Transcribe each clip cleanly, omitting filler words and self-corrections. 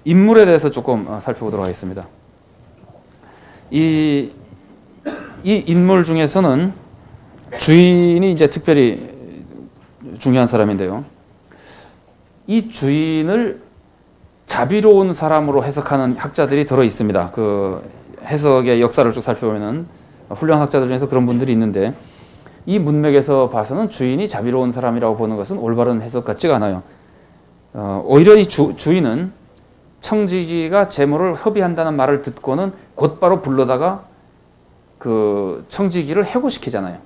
인물에 대해서 조금 살펴보도록 하겠습니다. 이 인물 중에서는 주인이 이제 특별히 중요한 사람인데요. 이 주인을 자비로운 사람으로 해석하는 학자들이 들어 있습니다. 그 해석의 역사를 쭉 살펴보면은 훌륭한 학자들 중에서 그런 분들이 있는데, 이 문맥에서 봐서는 주인이 자비로운 사람이라고 보는 것은 올바른 해석 같지가 않아요. 오히려 이 주인은 청지기가 재물을 허비한다는 말을 듣고는 곧바로 불러다가 그 청지기를 해고시키잖아요.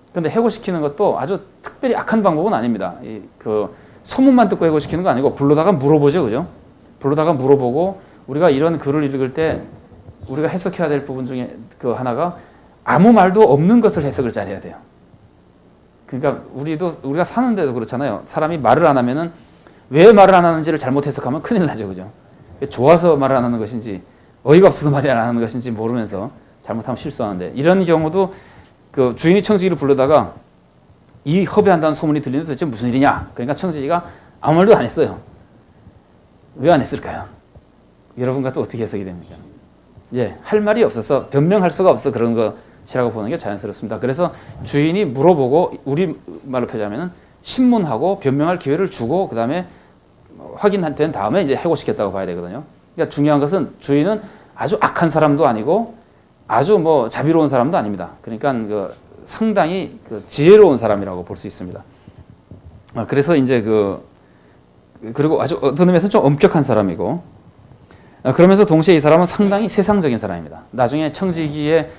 그런데 해고시키는 것도 아주 특별히 악한 방법은 아닙니다. 그 소문만 듣고 해고시키는 거 아니고 불러다가 물어보죠, 그죠? 불러다가 물어보고, 우리가 이런 글을 읽을 때 우리가 해석해야 될 부분 중에 그 하나가 아무 말도 없는 것을 해석을 잘해야 돼요. 그러니까 우리가 사는데도 그렇잖아요. 사람이 말을 안 하면은 왜 말을 안 하는지를 잘못 해석하면 큰일 나죠, 그죠? 좋아서 말을 안 하는 것인지 어이가 없어서 말을 안 하는 것인지 모르면서 잘못하면 실수하는데, 이런 경우도 그 주인이 청지기를 불러다가 이 허비한다는 소문이 들리는데 도대체 무슨 일이냐? 그러니까 청지기가 아무 말도 안 했어요. 왜 안 했을까요? 여러분과 또 어떻게 해석이 됩니까? 예, 할 말이 없어서, 변명할 수가 없어 그런 것이라고 보는 게 자연스럽습니다. 그래서 주인이 물어보고, 우리 말로 표현하면 신문하고 변명할 기회를 주고, 그 다음에 확인된 다음에 이제 해고시켰다고 봐야 되거든요. 그러니까 중요한 것은 주인은 아주 악한 사람도 아니고 아주 뭐 자비로운 사람도 아닙니다. 그러니까 그 상당히 그 지혜로운 사람이라고 볼 수 있습니다. 그래서 이제 그리고 아주 어떤 의미에서 좀 엄격한 사람이고, 그러면서 동시에 이 사람은 상당히 세상적인 사람입니다. 나중에 청지기의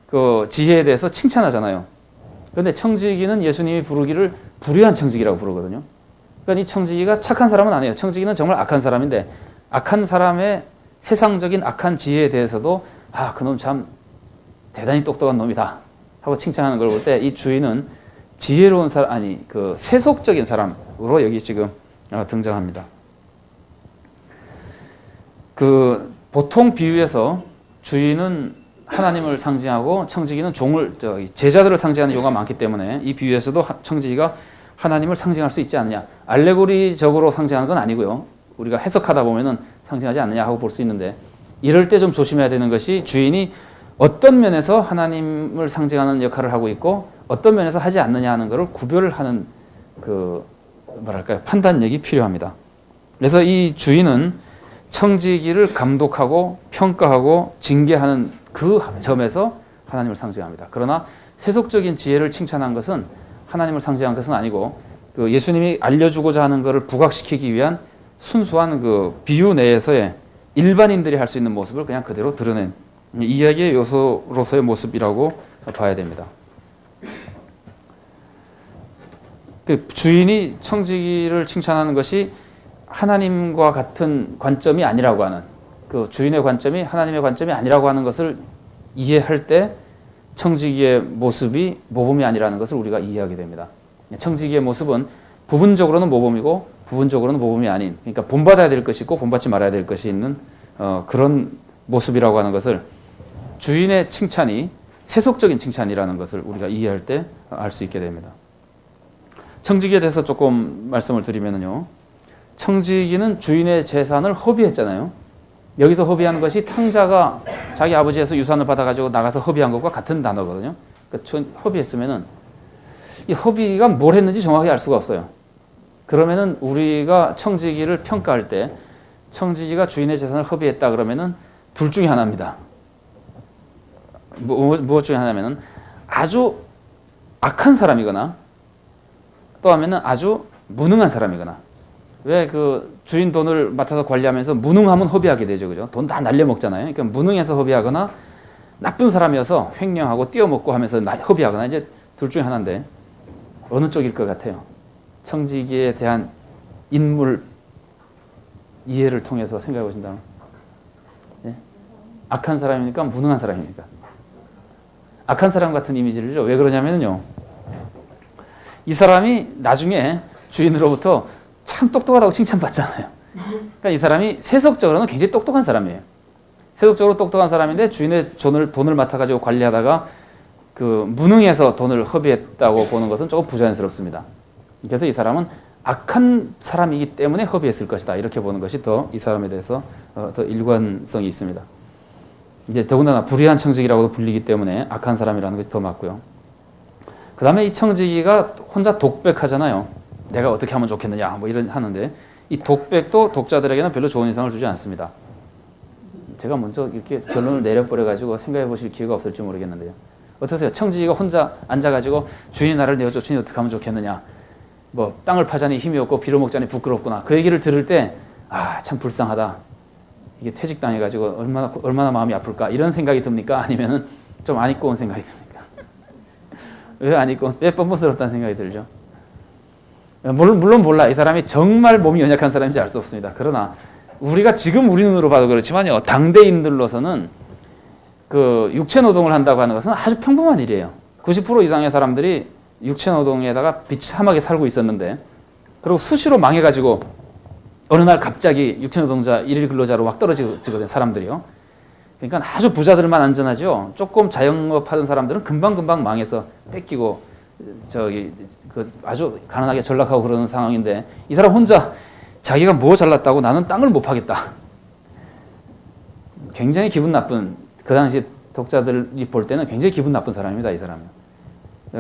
그 지혜에 대해서 칭찬하잖아요. 그런데 청지기는 예수님이 부르기를 불의한 청지기라고 부르거든요. 그러니까 이 청지기가 착한 사람은 아니에요. 청지기는 정말 악한 사람인데, 악한 사람의 세상적인 악한 지혜에 대해서도 그놈 참 대단히 똑똑한 놈이다 하고 칭찬하는 걸 볼 때, 이 주인은 지혜로운 사람, 그 세속적인 사람으로 여기 지금 등장합니다. 그 보통 비유에서 주인은 하나님을 상징하고 청지기는 제자들을 상징하는 경우가 많기 때문에, 이 비유에서도 청지기가 하나님을 상징할 수 있지 않느냐, 알레고리적으로 상징하는 건 아니고요. 우리가 해석하다 보면은 상징하지 않느냐 하고 볼 수 있는데, 이럴 때 좀 조심해야 되는 것이, 주인이 어떤 면에서 하나님을 상징하는 역할을 하고 있고 어떤 면에서 하지 않느냐 하는 것을 구별을 하는 판단력이 필요합니다. 그래서 이 주인은 청지기를 감독하고 평가하고 징계하는 그 점에서 하나님을 상징합니다. 그러나 세속적인 지혜를 칭찬한 것은 하나님을 상징한 것은 아니고, 그 예수님이 알려주고자 하는 것을 부각시키기 위한 순수한 그 비유 내에서의 일반인들이 할 수 있는 모습을 그냥 그대로 드러낸 이야기의 요소로서의 모습이라고 봐야 됩니다. 그 주인이 청지기를 칭찬하는 것이 하나님과 같은 관점이 아니라고 하는, 그 주인의 관점이 하나님의 관점이 아니라고 하는 것을 이해할 때 청지기의 모습이 모범이 아니라는 것을 우리가 이해하게 됩니다. 청지기의 모습은 부분적으로는 모범이고 부분적으로는 모범이 아닌, 그러니까 본받아야 될 것이 있고 본받지 말아야 될 것이 있는 그런 모습이라고 하는 것을, 주인의 칭찬이 세속적인 칭찬이라는 것을 우리가 이해할 때 알 수 있게 됩니다. 청지기에 대해서 조금 말씀을 드리면요, 청지기는 주인의 재산을 허비했잖아요. 여기서 허비하는 것이 탕자가 자기 아버지에서 유산을 받아가지고 나가서 허비한 것과 같은 단어거든요. 그러니까 허비했으면은 이 허비가 뭘 했는지 정확히 알 수가 없어요. 그러면은 우리가 청지기를 평가할 때, 청지기가 주인의 재산을 허비했다 그러면은 둘 중에 하나입니다. 무엇 중에 하나면은 아주 악한 사람이거나, 또 하면은 아주 무능한 사람이거나. 왜 그 주인 돈을 맡아서 관리하면서 무능하면 허비하게 되죠, 그죠? 돈 다 날려먹잖아요. 그러니까 무능해서 허비하거나 나쁜 사람이어서 횡령하고 띄어먹고 하면서 허비하거나, 이제 둘 중에 하나인데 어느 쪽일 것 같아요? 청지기에 대한 인물 이해를 통해서 생각해 보신다면, 예? 악한 사람입니까? 무능한 사람입니까? 악한 사람 같은 이미지를 줘. 왜 그러냐면요, 이 사람이 나중에 주인으로부터 참 똑똑하다고 칭찬받잖아요. 그러니까 이 사람이 세속적으로는 굉장히 똑똑한 사람이에요. 세속적으로 똑똑한 사람인데 주인의 돈을 맡아가지고 관리하다가 그 무능해서 돈을 허비했다고 보는 것은 조금 부자연스럽습니다. 그래서 이 사람은 악한 사람이기 때문에 허비했을 것이다. 이렇게 보는 것이 더 이 사람에 대해서 더 일관성이 있습니다. 이제 더군다나 불의한 청지기라고도 불리기 때문에 악한 사람이라는 것이 더 맞고요. 그 다음에 이 청지기가 혼자 독백하잖아요. 내가 어떻게 하면 좋겠느냐 뭐 이런 하는데 이 독백도 독자들에게는 별로 좋은 인상을 주지 않습니다. 제가 먼저 이렇게 결론을 내려버려가지고 생각해 보실 기회가 없을지 모르겠는데요. 어떠세요? 청지기가 혼자 앉아가지고 주인이 나를 내어줘. 주인이 어떻게 하면 좋겠느냐. 뭐 땅을 파자니 힘이 없고 비료 먹자니 부끄럽구나. 그 얘기를 들을 때 아, 참 불쌍하다. 이게 퇴직당해가지고 얼마나 마음이 아플까. 이런 생각이 듭니까? 아니면은 좀 안 입고 온 생각이 듭니까? 왜 안 입고 온? 왜 뻔뻔스럽다는 생각이 들죠? 물론 몰라. 이 사람이 정말 몸이 연약한 사람인지 알 수 없습니다. 그러나 우리가 지금 우리 눈으로 봐도 그렇지만요. 당대인들로서는 그 육체 노동을 한다고 하는 것은 아주 평범한 일이에요. 90% 이상의 사람들이 육체 노동에다가 비참하게 살고 있었는데 그리고 수시로 망해가지고 어느 날 갑자기 육체 노동자 일일 근로자로 막 떨어지거든요. 사람들이요. 그러니까 아주 부자들만 안전하죠. 조금 자영업 하던 사람들은 금방금방 망해서 뺏기고 아주 가난하게 전락하고 그러는 상황인데 이 사람 혼자 자기가 뭐 잘났다고 나는 땅을 못 파겠다. 굉장히 기분 나쁜, 그 당시 독자들이 볼 때는 굉장히 기분 나쁜 사람입니다. 이 사람은.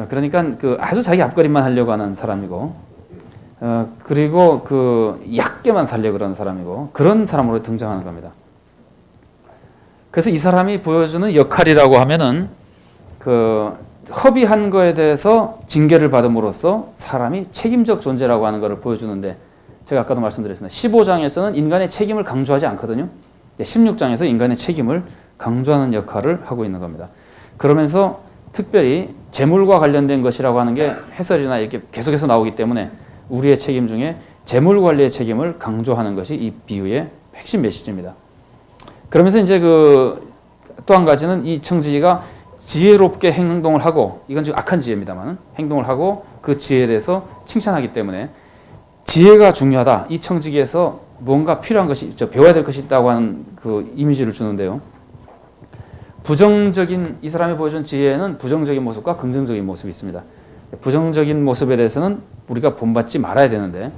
그러니까 그 아주 자기 앞가림만 하려고 하는 사람이고 그리고 그 얕게만 살려고 그러는 사람이고 그런 사람으로 등장하는 겁니다. 그래서 이 사람이 보여주는 역할이라고 하면은 그 허비한 거에 대해서 징계를 받음으로써 사람이 책임적 존재라고 하는 것을 보여주는데 제가 아까도 말씀드렸습니다. 15장에서는 인간의 책임을 강조하지 않거든요. 16장에서 인간의 책임을 강조하는 역할을 하고 있는 겁니다. 그러면서 특별히 재물과 관련된 것이라고 하는 게 해설이나 이렇게 계속해서 나오기 때문에 우리의 책임 중에 재물 관리의 책임을 강조하는 것이 이 비유의 핵심 메시지입니다. 그러면서 이제 또 한 가지는 이 청지기가 지혜롭게 행동을 하고, 이건 지금 악한 지혜입니다만 행동을 하고 그 지혜에 대해서 칭찬하기 때문에 지혜가 중요하다. 이 청지기에서 뭔가 필요한 것이 배워야 될 것이 있다고 하는 그 이미지를 주는데요. 부정적인 이 사람이 보여준 지혜에는 부정적인 모습과 긍정적인 모습이 있습니다. 부정적인 모습에 대해서는 우리가 본받지 말아야 되는데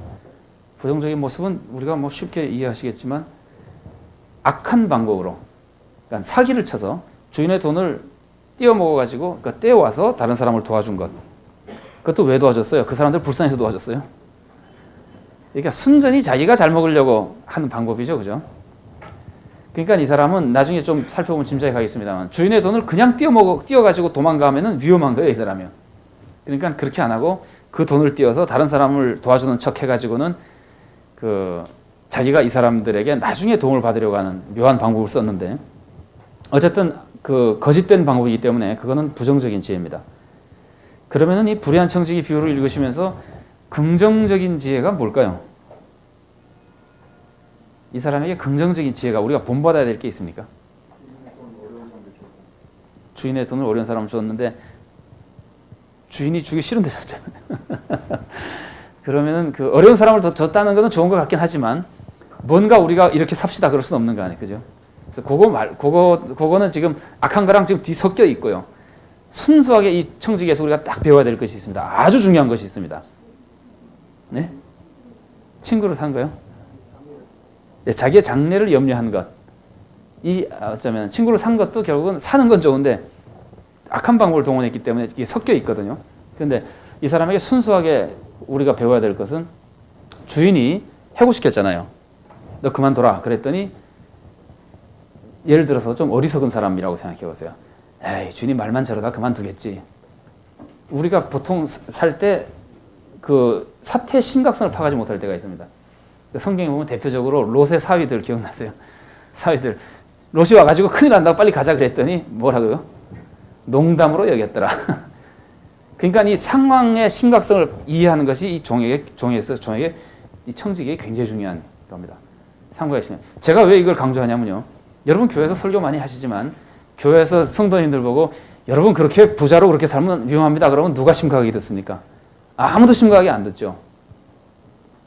부정적인 모습은 우리가 뭐 쉽게 이해하시겠지만 악한 방법으로 그러니까 사기를 쳐서 주인의 돈을 떼어먹어가지고 그러니까 떼어와서 다른 사람을 도와준 것. 그것도 왜 도와줬어요? 그 사람들 불쌍해서 도와줬어요. 그러니까 순전히 자기가 잘 먹으려고 하는 방법이죠. 그죠? 그러니까 이 사람은 나중에 좀 살펴보면 짐작이 가겠습니다만 주인의 돈을 그냥 떼어가지고 도망가면은 위험한 거예요. 이 사람이요. 그러니까 그렇게 안 하고 그 돈을 떼어서 다른 사람을 도와주는 척 해가지고는 자기가 이 사람들에게 나중에 도움을 받으려고 하는 묘한 방법을 썼는데 어쨌든 그 거짓된 방법이기 때문에 그거는 부정적인 지혜입니다. 그러면은 이 불의한 청지기 비유를 읽으시면서 긍정적인 지혜가 뭘까요? 이 사람에게 긍정적인 지혜가 우리가 본받아야 될 게 있습니까? 주인의 돈을 어려운 사람을 줬는데 주인이 주기 싫은데 줬잖아요. 그러면은 그 어려운 사람을 더 줬다는 것은 좋은 것 같긴 하지만 뭔가 우리가 이렇게 삽시다 그럴 수는 없는 거 아니에요, 그죠? 그래서 그거는 지금 악한 거랑 지금 뒤섞여 있고요. 순수하게 이 청지기에서 우리가 딱 배워야 될 것이 있습니다. 아주 중요한 것이 있습니다. 네? 친구를 산 거요? 네, 자기의 장래를 염려한 것. 어쩌면 친구를 산 것도 결국은 사는 건 좋은데 악한 방법을 동원했기 때문에 이게 섞여 있거든요. 그런데 이 사람에게 순수하게 우리가 배워야 될 것은 주인이 해고시켰잖아요. 너 그만둬라. 그랬더니 예를 들어서 좀 어리석은 사람이라고 생각해 보세요. 에이, 주인이 말만 저러다 그만두겠지. 우리가 보통 살 때 그 사태의 심각성을 파악하지 못할 때가 있습니다. 성경에 보면 대표적으로 롯의 사위들 기억나세요? 사위들. 롯이 와가지고 큰일 난다고 빨리 가자 그랬더니 뭐라고요? 농담으로 여겼더라. 그러니까 이 상황의 심각성을 이해하는 것이 이 종에게 이 청지기에 굉장히 중요한 겁니다. 참고하시면 제가 왜 이걸 강조하냐면요. 여러분 교회에서 설교 많이 하시지만 교회에서 성도님들 보고 여러분 그렇게 부자로 그렇게 살면 위험합니다. 그러면 누가 심각하게 듣습니까? 아무도 심각하게 안 듣죠.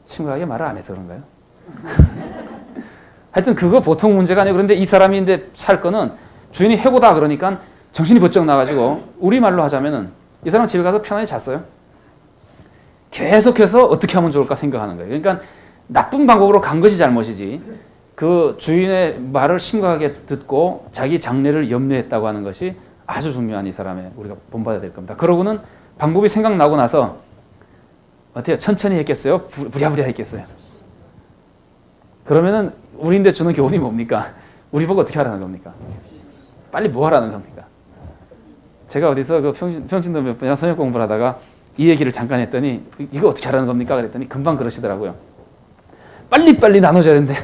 심각하게 말을 안 해서 그런가요? 하여튼 그거 보통 문제가 아니에요. 그런데 이 사람인데 살 거는 주인이 해고다 그러니까 정신이 번쩍 나가지고 우리말로 하자면은 이 사람 집에 가서 편하게 잤어요. 계속해서 어떻게 하면 좋을까 생각하는 거예요. 그러니까 나쁜 방법으로 간 것이 잘못이지 그 주인의 말을 심각하게 듣고 자기 장래를 염려했다고 하는 것이 아주 중요한 이 사람의 우리가 본받아야 될 겁니다. 그러고는 방법이 생각나고 나서 어때요? 천천히 했겠어요? 부랴부랴 했겠어요? 그러면은 우리인데 주는 교훈이 뭡니까? 우리 보고 어떻게 하라는 겁니까? 빨리 뭐 하라는 겁니까? 제가 어디서 그 평신도 몇 분이랑 성역 공부를 하다가 이 얘기를 잠깐 했더니 이거 어떻게 하라는 겁니까? 그랬더니 금방 그러시더라고요. 빨리빨리 나눠줘야 된대.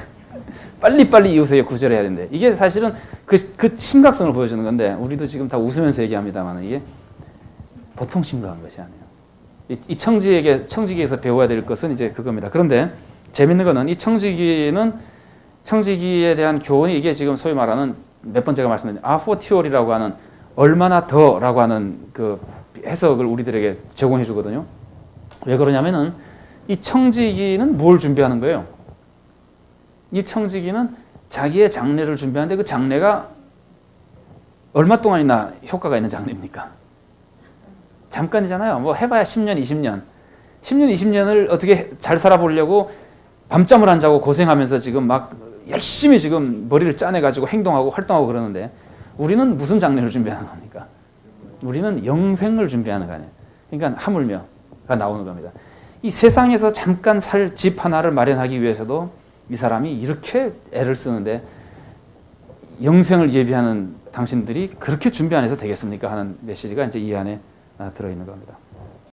빨리빨리 이웃에게 구제해야 된대. 이게 사실은 그 심각성을 보여주는 건데 우리도 지금 다 웃으면서 얘기합니다만 이게 보통 심각한 것이 아니에요. 이 청지기에서 배워야 될 것은 이제 그겁니다. 그런데 재밌는 거는 이 청지기에 대한 교훈이 이게 지금 소위 말하는 몇 번 제가 말씀드린 아포티올이라고 하는 얼마나 더라고 하는 그 해석을 우리들에게 제공해 주거든요. 왜 그러냐면은 이 청지기는 뭘 준비하는 거예요? 이 청지기는 자기의 장래를 준비하는데 그 장래가 얼마 동안이나 효과가 있는 장래입니까? 잠깐이잖아요. 뭐 해봐야 10년, 20년. 10년, 20년을 어떻게 잘 살아보려고 밤잠을 안 자고 고생하면서 지금 막 열심히 지금 머리를 짜내가지고 행동하고 활동하고 그러는데 우리는 무슨 장래를 준비하는 겁니까? 우리는 영생을 준비하는 거 아니에요. 그러니까 하물며가 나오는 겁니다. 이 세상에서 잠깐 살 집 하나를 마련하기 위해서도 이 사람이 이렇게 애를 쓰는데 영생을 예비하는 당신들이 그렇게 준비 안 해서 되겠습니까? 하는 메시지가 이제 이 안에 들어있는 겁니다.